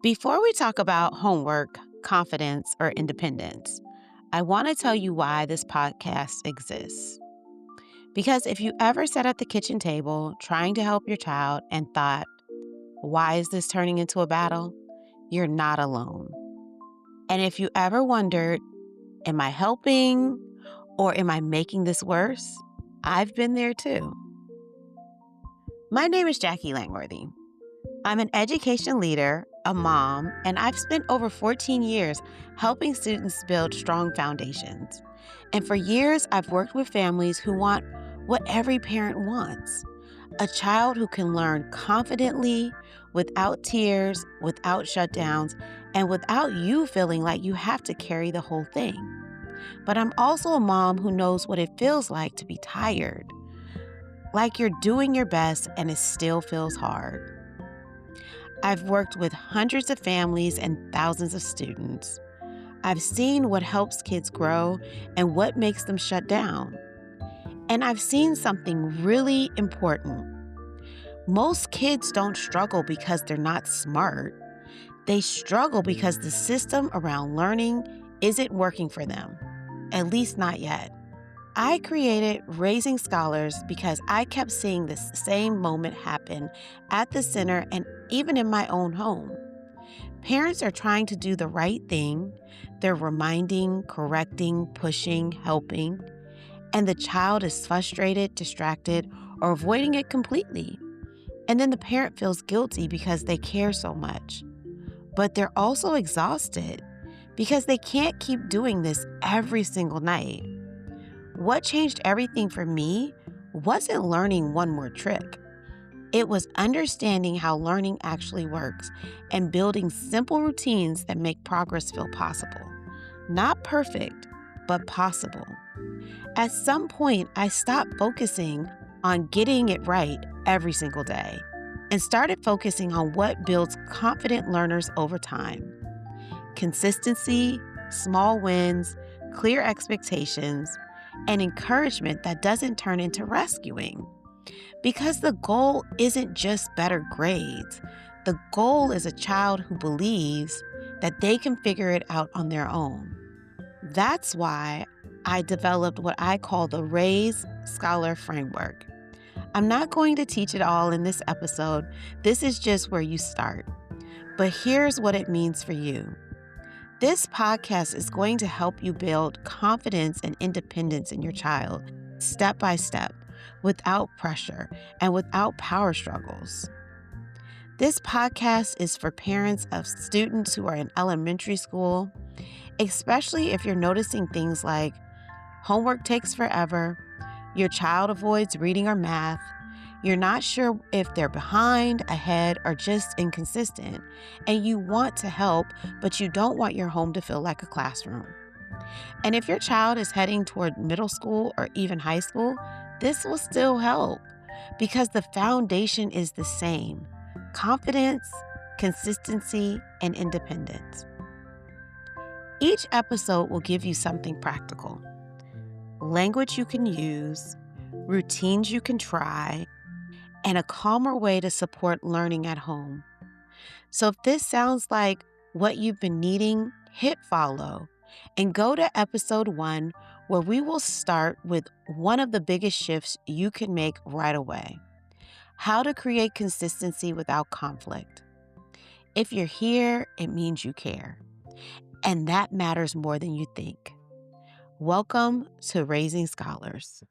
Before we talk about homework, confidence, or independence, I want to tell you why this podcast exists. Because if you ever sat at the kitchen table trying to help your child and thought, why is this turning into a battle? You're not alone. And if you ever wondered, am I helping or am I making this worse? I've been there too. My name is Jacquie Langworthy. I'm an education leader, a mom, and I've spent over 14 years helping students build strong foundations. And for years, I've worked with families who want what every parent wants: a child who can learn confidently, without tears, without shutdowns, and without you feeling like you have to carry the whole thing. But I'm also a mom who knows what it feels like to be tired, like you're doing your best and it still feels hard. I've worked with hundreds of families and thousands of students. I've seen what helps kids grow and what makes them shut down. And I've seen something really important. Most kids don't struggle because they're not smart. They struggle because the system around learning isn't working for them, at least not yet. I created Raising Scholars because I kept seeing this same moment happen at the center and even in my own home. Parents are trying to do the right thing. They're reminding, correcting, pushing, helping, and the child is frustrated, distracted, or avoiding it completely. And then the parent feels guilty because they care so much. But they're also exhausted because they can't keep doing this every single night. What changed everything for me wasn't learning one more trick. It was understanding how learning actually works and building simple routines that make progress feel possible. Not perfect, but possible. At some point, I stopped focusing on getting it right every single day and started focusing on what builds confident learners over time. Consistency, small wins, clear expectations, and encouragement that doesn't turn into rescuing. Because the goal isn't just better grades. The goal is a child who believes that they can figure it out on their own. That's why I developed what I call the R.A.I.S.E Scholar Framework. I'm not going to teach it all in this episode. This is just where you start. But here's what it means for you. This podcast is going to help you build confidence and independence in your child, step by step, without pressure and without power struggles. This podcast is for parents of students who are in elementary school, especially if you're noticing things like homework takes forever, your child avoids reading or math, you're not sure if they're behind, ahead, or just inconsistent, and you want to help, but you don't want your home to feel like a classroom. And if your child is heading toward middle school or even high school, this will still help because the foundation is the same: confidence, consistency, and independence. Each episode will give you something practical: language you can use, routines you can try, and a calmer way to support learning at home. So if this sounds like what you've been needing, hit follow and go to episode 1, where we will start with one of the biggest shifts you can make right away: how to create consistency without conflict. If you're here, it means you care. And that matters more than you think. Welcome to Raising Scholars.